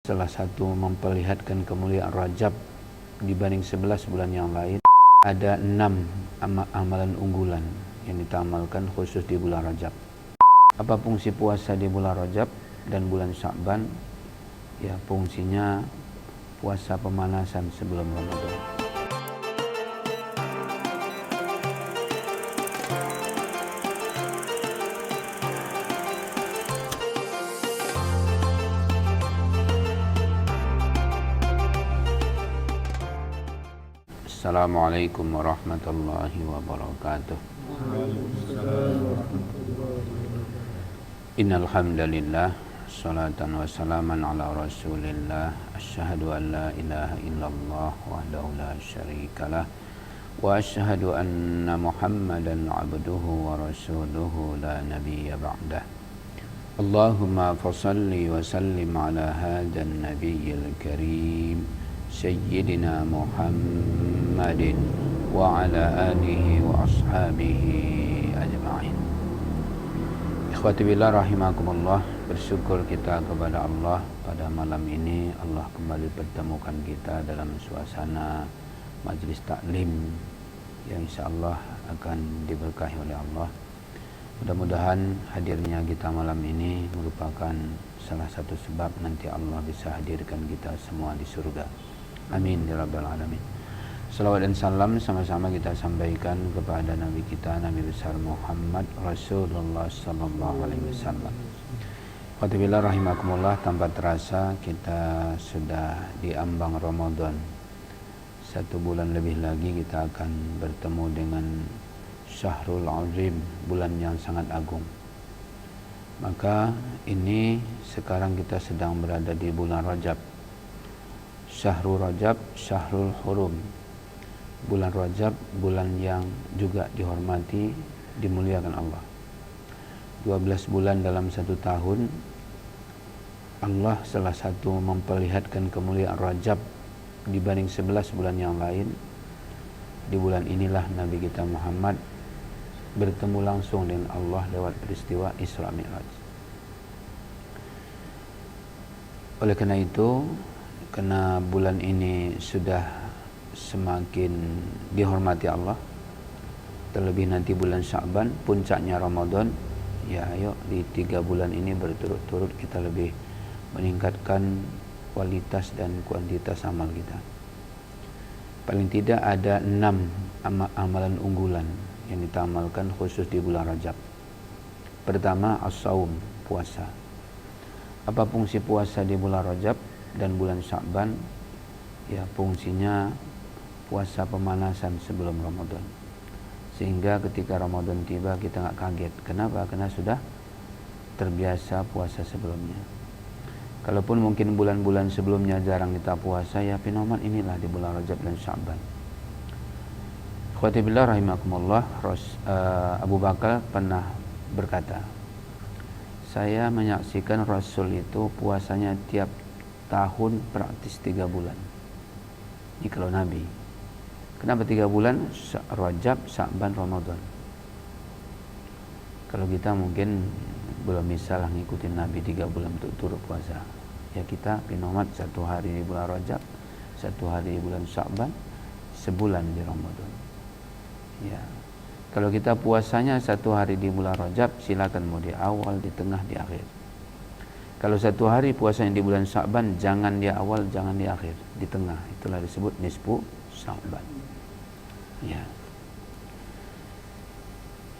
Salah satu memperlihatkan kemuliaan Rajab dibanding 11 bulan yang lain, ada 6 amalan unggulan yang kita amalkan khusus di bulan Rajab. Apa fungsi puasa di bulan Rajab dan bulan Sya'ban? Ya, fungsinya puasa pemanasan sebelum Ramadan. Assalamualaikum warahmatullahi wabarakatuh. Innal hamdalillah, salatan wa salaman ala Rasulillah. Asyhadu an la ilaha illallah wahdahu la syarikalah wa asyhadu anna Muhammadan abduhu wa rasuluhu la nabiyya ba'dah. Allahumma fassalli wa sallim ala hadan nabiyyil karim Sayyidina Muhammadin wa ala alihi wa ashabihi ajma'in. Ikhwati billah rahimakumullah, bersyukur kita kepada Allah pada malam ini Allah kembali pertemukan kita dalam suasana majlis taklim yang insyaallah akan diberkahi oleh Allah. Mudah-mudahan hadirnya kita malam ini merupakan salah satu sebab nanti Allah bisa hadirkan kita semua di surga. Amin ya rabbal alamin. Salawat dan salam sama-sama kita sampaikan kepada Nabi kita, Nabi besar Muhammad Rasulullah sallallahu alaihi wasallam. Qatibillah rahimakumullah, tanpa terasa kita sudah di ambang Ramadan. 1 bulan lebih lagi kita akan bertemu dengan Syahrul Azim, bulan yang sangat agung. Maka ini sekarang kita sedang berada di bulan Rajab. Syahrul Rajab, Syahrul Hurum. Bulan Rajab, bulan yang juga dihormati, dimuliakan Allah. 12 bulan dalam 1 tahun, Allah salah satu memperlihatkan kemuliaan Rajab dibanding 11 bulan yang lain. Di bulan inilah Nabi kita Muhammad bertemu langsung dengan Allah lewat peristiwa Isra Mi'raj. Oleh karena itu, karena bulan ini sudah semakin dihormati Allah, terlebih nanti bulan Sya'ban, puncaknya Ramadan, ya ayo di 3 bulan ini berturut-turut kita lebih meningkatkan kualitas dan kuantitas amal kita. Paling tidak ada 6 amalan unggulan yang kita amalkan khusus di bulan Rajab. Pertama, as-saum, puasa. Apa fungsi puasa di bulan Rajab dan bulan Sya'ban? Ya, fungsinya puasa pemanasan sebelum Ramadan, sehingga ketika Ramadan tiba kita nggak kaget. Kenapa? Karena sudah terbiasa puasa sebelumnya. Kalaupun mungkin bulan-bulan sebelumnya jarang kita puasa, ya fenomen inilah di bulan Rajab dan Sya'ban. Ikhwati billah rahimakumullah, Abu Bakar pernah berkata, saya menyaksikan Rasul itu puasanya tiap tahun praktis 3 bulan. Ini kalau Nabi. Kenapa 3 bulan? Rajab, Sya'ban, Ramadan. Kalau kita mungkin belum bisa lah ngikutin Nabi 3 bulan untuk turut puasa. Ya kita pinomat 1 hari di bulan Rajab, 1 hari di bulan Sya'ban, sebulan di Ramadan. Ya. Kalau kita puasanya 1 hari di bulan Rajab, silakan mau di awal, di tengah, di akhir. Kalau 1 hari puasanya di bulan Sya'ban, jangan di awal, jangan di akhir, di tengah. Itulah disebut nisfu Sya'ban. Ya.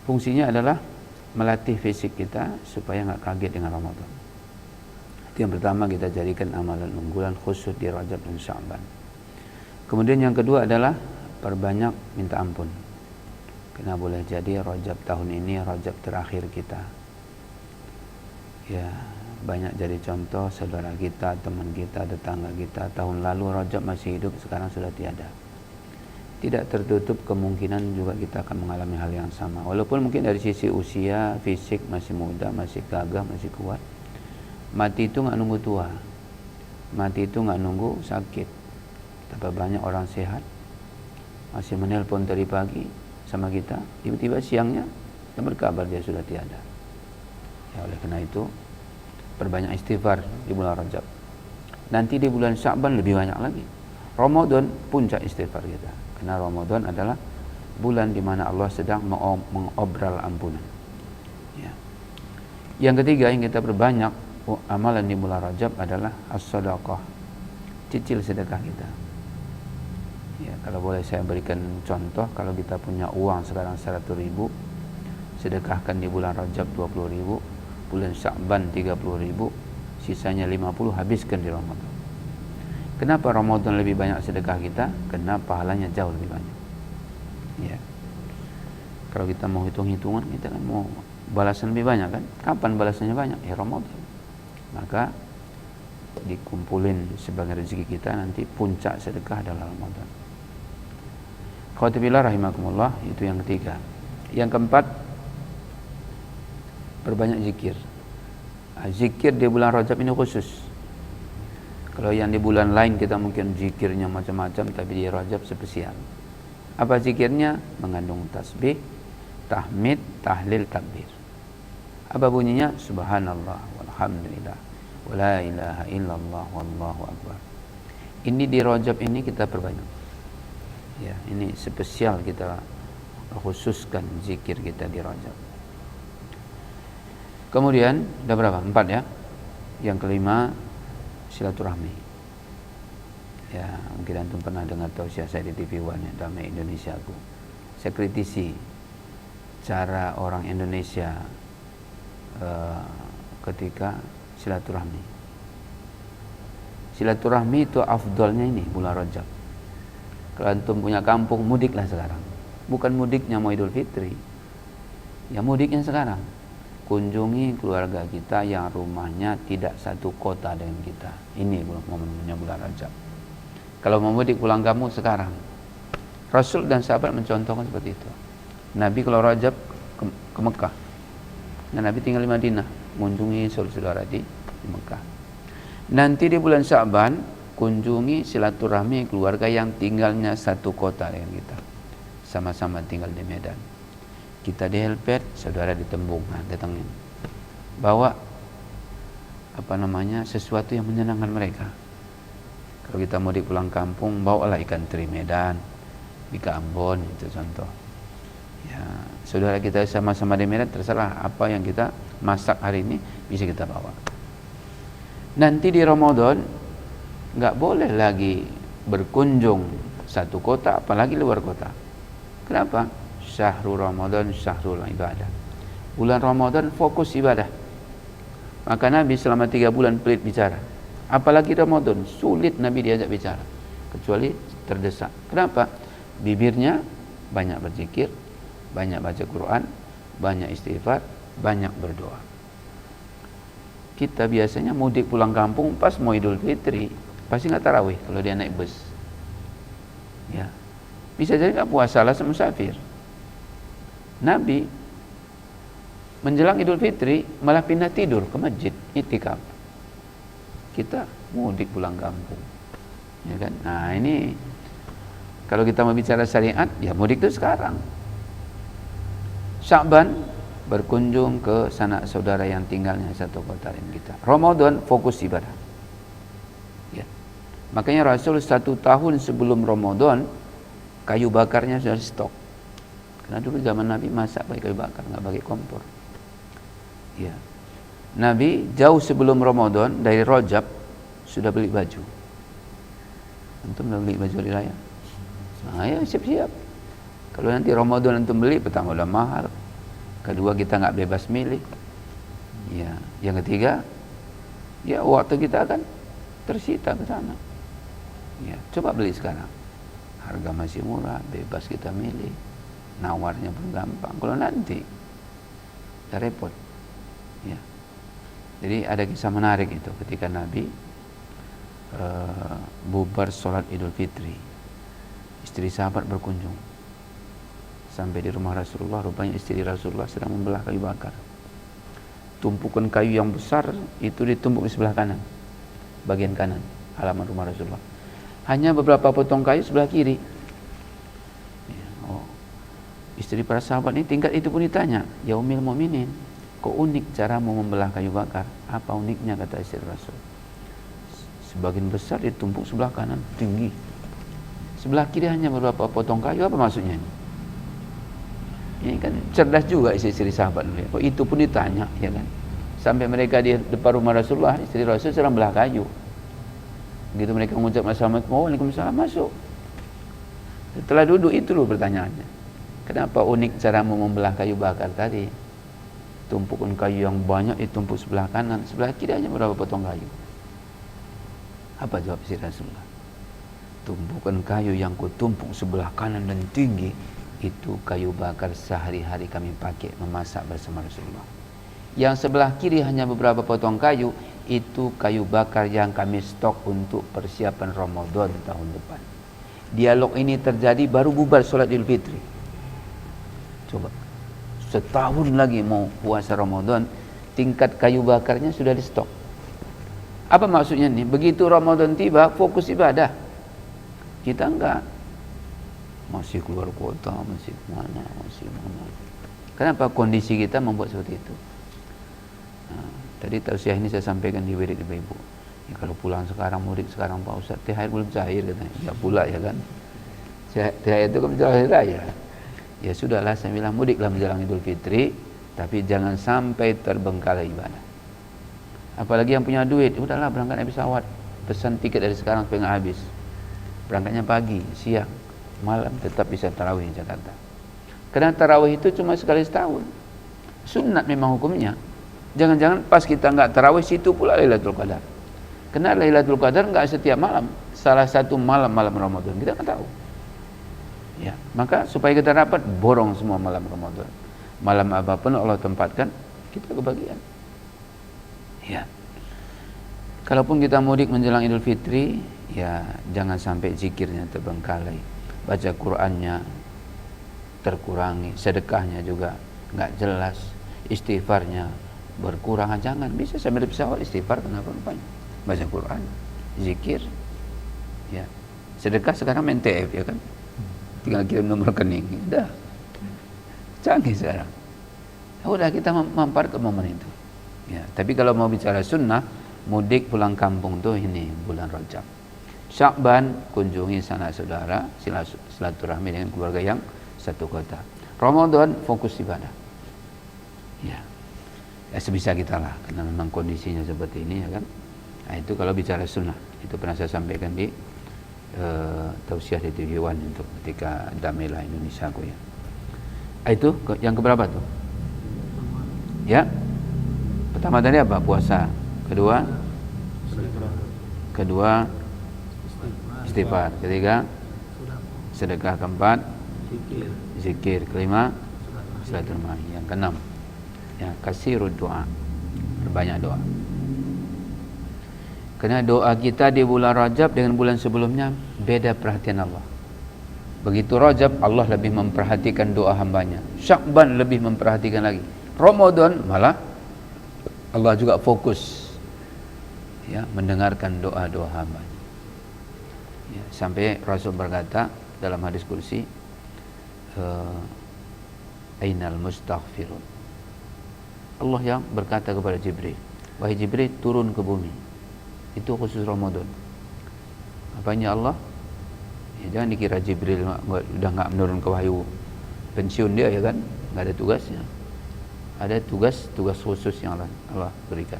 Fungsinya adalah melatih fisik kita supaya nggak kaget dengan Ramadan. Itu yang pertama, kita jadikan amalan unggulan khusus di Rajab dan Sya'ban. Kemudian yang kedua adalah perbanyak minta ampun. Karena boleh jadi Rajab tahun ini Rajab terakhir kita. Ya, banyak jadi contoh saudara kita, teman kita, tetangga kita, tahun lalu Rajab masih hidup, sekarang sudah tiada. Tidak tertutup kemungkinan juga kita akan mengalami hal yang sama. Walaupun mungkin dari sisi usia, fisik masih muda, masih gagah, masih kuat. Mati itu nggak nunggu tua. Mati itu nggak nunggu sakit. Betapa banyak orang sehat masih menelpon dari pagi sama kita, tiba-tiba siangnya kita berkabar dia sudah tiada. Ya, oleh karena itu perbanyak istighfar di bulan Rajab. Nanti di bulan Sya'ban lebih banyak lagi. Ramadan puncak istighfar kita. Karena Ramadan adalah bulan di mana Allah sedang mengobral ampunan. Ya. Yang ketiga yang kita perbanyak amalan di bulan Rajab adalah as-sadaqah. Cicil sedekah kita. Ya, kalau boleh saya berikan contoh, kalau kita punya uang sekarang 100.000, sedekahkan di bulan Rajab 20.000, bulan Sya'ban 30.000, sisanya 50 habiskan di Ramadan. Kenapa Ramadan lebih banyak sedekah kita? Karena pahalanya jauh lebih banyak. Ya. Kalau kita mau hitung-hitungan, kita kan mau balasan lebih banyak kan? Kapan balasannya banyak? Ya Ramadan. Maka dikumpulin sebagai rezeki kita, nanti puncak sedekah adalah Ramadan. Khawatibillah rahimakumullah, itu yang ketiga. Yang keempat, perbanyak zikir. Zikir di bulan Rajab ini khusus. Kalau yang di bulan lain kita mungkin zikirnya macam-macam, tapi di Rajab spesial. Apa zikirnya? Mengandung tasbih, tahmid, tahlil, takbir. Apa bunyinya? Subhanallah walhamdulillah wala ilaha illallah wallahu akbar. Ini di Rajab ini kita perbanyak. Ya, ini spesial kita khususkan zikir kita di Rajab. Kemudian ada berapa? 4 ya. Yang kelima, silaturahmi. Ya, mungkin antum pernah dengar tausiah saya di TV One ya, Damai Indonesiaku. Saya kritisi cara orang Indonesia ketika silaturahmi. Silaturahmi itu afdolnya ini bulan Rajab. Kalau antum punya kampung, mudiklah sekarang. Bukan mudiknya mau Idul Fitri. Ya mudiknya sekarang. Kunjungi keluarga kita yang rumahnya tidak satu kota dengan kita. Ini momennya bulan Rajab. Kalau mau mudik pulang kampung sekarang. Rasul dan sahabat mencontohkan seperti itu. Nabi kalau Rajab ke Mekah. Nah, Nabi tinggal di Madinah, mengunjungi saudara di Mekah. Nanti di bulan Sya'ban kunjungi silaturahmi keluarga yang tinggalnya satu kota dengan kita. Sama-sama tinggal di Medan. Kita di Helpet, saudara di Tembung, nah, datangin. Bawa sesuatu yang menyenangkan mereka. Kalau kita mau pulang kampung, bawalah ikan teri Medan, Bika Ambon, itu contoh. Ya, saudara kita sama-sama di Medan, terserah apa yang kita masak hari ini bisa kita bawa. Nanti di Ramadan nggak boleh lagi berkunjung satu kota, apalagi luar kota. Kenapa? Syahrul Ramadan, syahrul ibadah. Bulan Ramadan fokus ibadah. Maka Nabi selama 3 bulan pelit bicara. Apalagi Ramadan, sulit Nabi diajak bicara. Kecuali terdesak. Kenapa? Bibirnya banyak berzikir, banyak baca Quran, banyak istighfar, banyak berdoa. Kita biasanya mudik pulang kampung pas mau Idul Fitri, pasti nggak tarawih kalau dia naik bus. Ya, bisa jadi nggak puasa lah musafir. Nabi menjelang Idul Fitri malah pindah tidur ke masjid itikaf. Kita mudik pulang kampung, ya kan? Nah ini kalau kita mau bicara syariat, ya mudik itu sekarang. Sya'ban berkunjung ke sanak saudara yang tinggalnya satu kota dengan kita. Ramadan fokus ibadah. Ya. Makanya Rasul 1 tahun sebelum Ramadan kayu bakarnya sudah stok. Karena dulu zaman Nabi masak pakai kayu bakar, nggak pakai kompor. Ya. Nabi jauh sebelum Ramadan dari Rajab sudah beli baju. Antum udah beli baju hari raya? Nah, ya siap-siap. Kalau nanti Ramadan antum beli, pertama udah mahal. Kedua kita nggak bebas milih. Ya. Yang ketiga, ya waktu kita akan tersita ke sana. Ya, coba beli sekarang. Harga masih murah, bebas kita milih. Nawarnya pun gampang. Kalau nanti udah repot. Ya. Jadi ada kisah menarik itu ketika Nabi bubar sholat Idul Fitri. Istri sahabat berkunjung sampai di rumah Rasulullah. Rupanya istri Rasulullah sedang membelah kayu bakar. Tumpukan kayu yang besar itu ditumpuk di sebelah kanan, bagian kanan halaman rumah Rasulullah. Hanya beberapa potong kayu sebelah kiri. Istri para sahabat ini tingkat itu pun ditanya, ya Ummul Mukminin, kok unik caramu membelah kayu bakar? Apa uniknya, kata istri Rasul? sebagian besar ditumpuk sebelah kanan tinggi, sebelah kiri hanya beberapa potong kayu. Apa maksudnya ini? Ini kan cerdas juga istri-istri sahabat dulu. Oh, itu pun ditanya, ya kan? Sampai mereka di depan rumah Rasulullah, istri Rasul sedang belah kayu. Begitu mereka mengucap assalamualaikum, waalaikumsalam, masuk. Setelah duduk itu loh pertanyaannya. Kenapa unik caramu membelah kayu bakar tadi? Tumpukan kayu yang banyak ditumpuk sebelah kanan, sebelah kiri hanya berapa potong kayu. Apa jawab si Rasulullah? Tumpukan kayu yang kutumpuk sebelah kanan dan tinggi, itu kayu bakar sehari-hari kami pakai memasak bersama Rasulullah. Yang sebelah kiri hanya beberapa potong kayu, itu kayu bakar yang kami stok untuk persiapan Ramadan tahun depan. Dialog ini terjadi baru bubar solat Idul Fitri. Coba, setahun lagi mau puasa Ramadan, tingkat kayu bakarnya sudah di stok. Apa maksudnya nih? Begitu Ramadan tiba, fokus ibadah. Kita enggak. Masih keluar kota, masih mana. Kenapa kondisi kita membuat seperti itu? Nah, tadi tausiah ini saya sampaikan di wirid ibu-ibu. Ya, kalau pulang sekarang, mudik sekarang Pak Ustaz, THR belum cair katanya. Ya pula ya kan. THR itu kan menjelang hari raya. Ya sudahlah, saya bilang mudiklah menjelang Idul Fitri, tapi jangan sampai terbengkalai ibadah. Apalagi yang punya duit, udahlah berangkat naik pesawat, pesan tiket dari sekarang supaya nggak habis. Berangkatnya pagi, siang, malam tetap bisa tarawih di Jakarta. Karena tarawih itu cuma sekali setahun. Sunat memang hukumnya. Jangan-jangan pas kita nggak tarawih, situ pula Lailatul Qadar. Karena Lailatul Qadar nggak setiap malam, salah satu malam-malam Ramadan, kita nggak tahu. Ya, maka supaya kita dapat, borong semua malam Ramadan. Malam apapun Allah tempatkan, kita kebagian. Ya. Kalaupun kita mudik menjelang Idul Fitri, ya jangan sampai zikirnya terbengkalai, baca Qur'annya terkurangi, sedekahnya juga nggak jelas, istighfarnya berkurang. Jangan, bisa sambil di pesawat istighfar, kenapa rupanya baca Quran, zikir, ya sedekah sekarang main TF ya kan, tinggal kirim nomor rekening, udah canggih sekarang. Udah kita mampar ke momen itu. Ya, tapi kalau mau bicara sunnah, mudik pulang kampung tuh ini bulan Rajab. Sya'ban kunjungi sanak saudara, silaturahmi dengan keluarga yang satu kota. Ramadan fokus ibadah. Ya, sebisa kita lah, karena memang kondisinya seperti ini ya kan. Nah, itu kalau bicara sunnah, itu pernah saya sampaikan di tausiah di TV One untuk ketika Damilah Indonesia aku ya. Itu yang keberapa tuh? Ya, pertama tadi apa? Puasa. Kedua istighfar. Ketiga sedekah. Keempat zikir. Kelima silaturahmi. Yang keenam ya kasirud doa, berbanyak doa. Karena doa kita di bulan Rajab dengan bulan sebelumnya beda perhatian Allah. Begitu Rajab, Allah lebih memperhatikan doa hambanya. Sya'ban lebih memperhatikan lagi. Ramadan malah Allah juga fokus ya mendengarkan doa-doa hambanya. Ya, sampai Rasul berkata dalam hadis kursi, Ainal mustaghfirun. Allah yang berkata kepada Jibril, wahai Jibril, turun ke bumi. Itu khusus Ramadan. Apanya Allah? Ya, jangan dikira Jibril udah nggak menurun ke wahyu, pensiun dia ya kan, nggak ada tugasnya. Ada tugas khusus yang Allah berikan.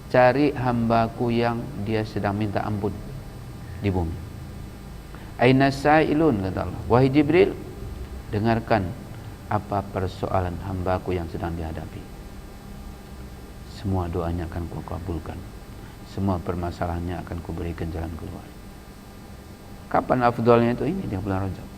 Cari hambaku yang dia sedang minta ampun di bumi. Aina sa'ilun, kata Allah. Wahai Jibril, dengarkan apa persoalan hambaku yang sedang dihadapi. Semua doanya akan kukabulkan. Semua permasalahannya akan kuberikan jalan keluar. Kapan afdalnya itu? Ini di bulan Rajab.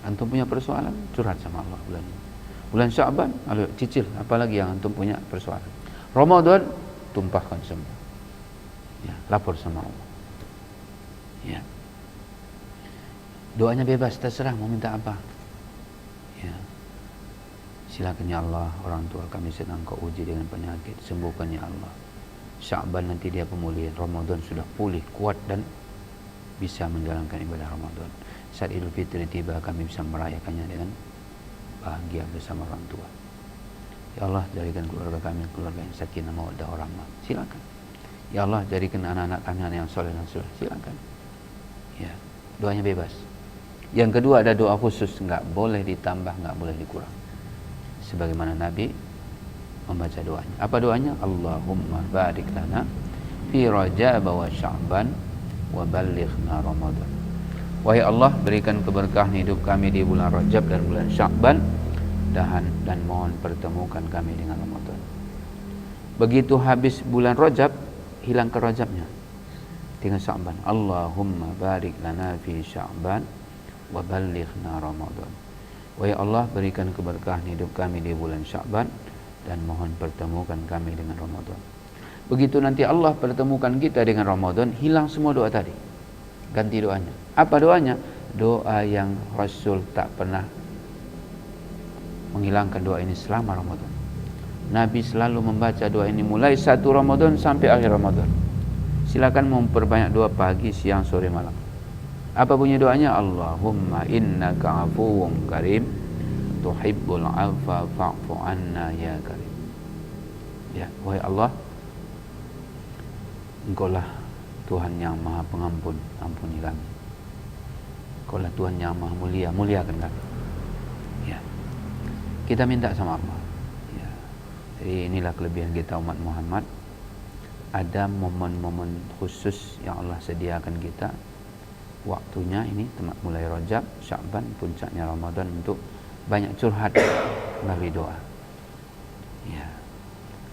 Antum punya persoalan, curhat sama Allah bulan ini. Bulan Sya'ban, ayo cicil, apalagi yang antum punya persoalan. Ramadan, tumpahkan semua. Ya, lapor sama Allah. Ya. Doanya bebas, terserah mau minta apa. Ya. Silakan ya Allah, orang tua kami sedang kau uji dengan penyakit, sembuhkan ya Allah. Sya'ban nanti dia pemulihan, Ramadan sudah pulih, kuat dan bisa menjalankan ibadah Ramadan. Saat Idul Fitri tiba, kami bisa merayakannya dengan bahagia bersama orang tua. Ya Allah, jadikan keluarga kami keluarga yang sakinah mawaddah warahmah. Silakan. Ya Allah, jadikan anak-anak kami anak yang soleh dan soleh. Silakan. Ya, doanya bebas. Yang kedua ada doa khusus, nggak boleh ditambah, nggak boleh dikurang. Sebagaimana Nabi membaca doanya. Apa doanya? Allahumma barik lana fi Rajab wa Sya'ban wa ballighna Ramadan. Wahai Allah, berikan keberkahan hidup kami di bulan Rajab dan bulan Sya'ban, dan mohon pertemukan kami dengan Ramadan. Begitu habis bulan Rajab, hilang ke Rajabnya, tinggal Sya'ban. Allahumma barik lana fi Sya'ban wa ballighna Ramadan. Wahai Allah, berikan keberkahan hidup kami di bulan Sya'ban dan mohon pertemukan kami dengan Ramadan. Begitu nanti Allah pertemukan kita dengan Ramadan, hilang semua doa tadi. Ganti doanya. Apa doanya? Doa yang Rasul tak pernah menghilangkan doa ini selama Ramadan. Nabi selalu membaca doa ini mulai 1 Ramadan sampai akhir Ramadan. Silakan memperbanyak doa pagi, siang, sore, malam. Apa bunyi doanya? Allahumma innaka afuwwun karim tuhibbul afwa fa'fu anna ya karim. Ya, wahai Allah, Engkaulah Tuhan yang Maha Pengampun, ampuni kami. Engkaulah Tuhan yang Maha Mulia, muliakan kami. Ya. Kita minta sama Allah. Ya. Jadi inilah kelebihan kita umat Muhammad. Ada momen-momen khusus yang Allah sediakan kita. Waktunya ini mulai Rajab, Sya'ban, puncaknya Ramadan untuk banyak curhat melalui doa. Ya.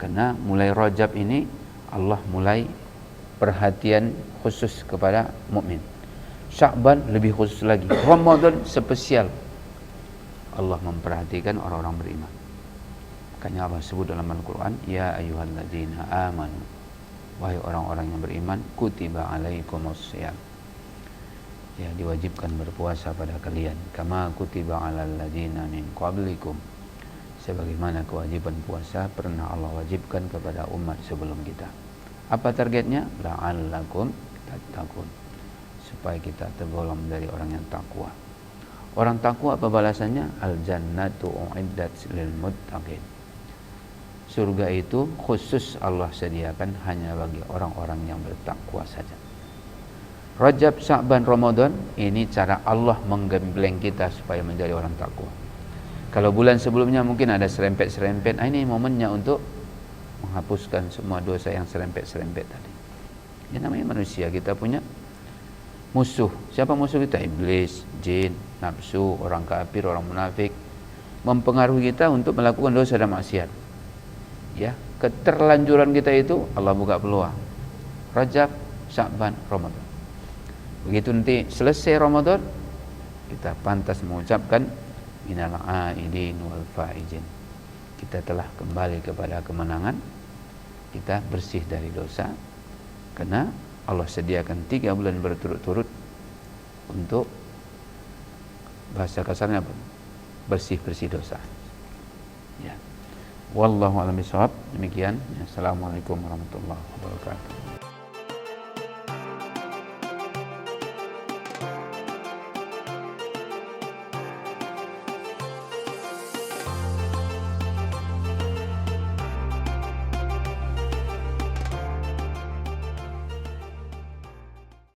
Karena mulai Rajab ini Allah mulai perhatian khusus kepada mukmin. Sya'ban lebih khusus lagi. Ramadan spesial. Allah memperhatikan orang-orang beriman. Makanya Allah sebut dalam Al-Quran, ya ayyuhalladzina amanu, wahai orang-orang yang beriman, kutiba alaikumussyam, ya diwajibkan berpuasa pada kalian, kama kutiba alal ladzina min qablikum, sebagaimana kewajiban puasa pernah Allah wajibkan kepada umat sebelum kita. Apa targetnya? La'allakum tattaqun, supaya kita tergolong dari orang yang takwa. Orang takwa apa balasannya? Al jannatu uiddat lil muttaqin. Surga itu khusus Allah sediakan hanya bagi orang-orang yang bertakwa saja. Rajab, Sya'ban, Ramadan, ini cara Allah menggembleng kita supaya menjadi orang takwa. Kalau bulan sebelumnya mungkin ada serempet-serempet, ini momennya untuk menghapuskan semua dosa yang serempet-serempet tadi. Ya namanya manusia, kita punya musuh. Siapa musuh kita? Iblis, jin, nafsu, orang kafir, orang munafik, mempengaruhi kita untuk melakukan dosa dan maksiat. Ya, keterlanjuran kita itu Allah buka peluang. Rajab, Sya'ban, Ramadan. Begitu nanti selesai Ramadan, kita pantas mengucapkan minal aidin wal faizin. Kita telah kembali kepada kemenangan. Kita bersih dari dosa. Karena Allah sediakan 3 bulan berturut-turut untuk, bahasa kasarnya apa? Bersih-bersih dosa. Ya. Wallahu a'lam bishawab. Demikian. Assalamualaikum warahmatullahi wabarakatuh.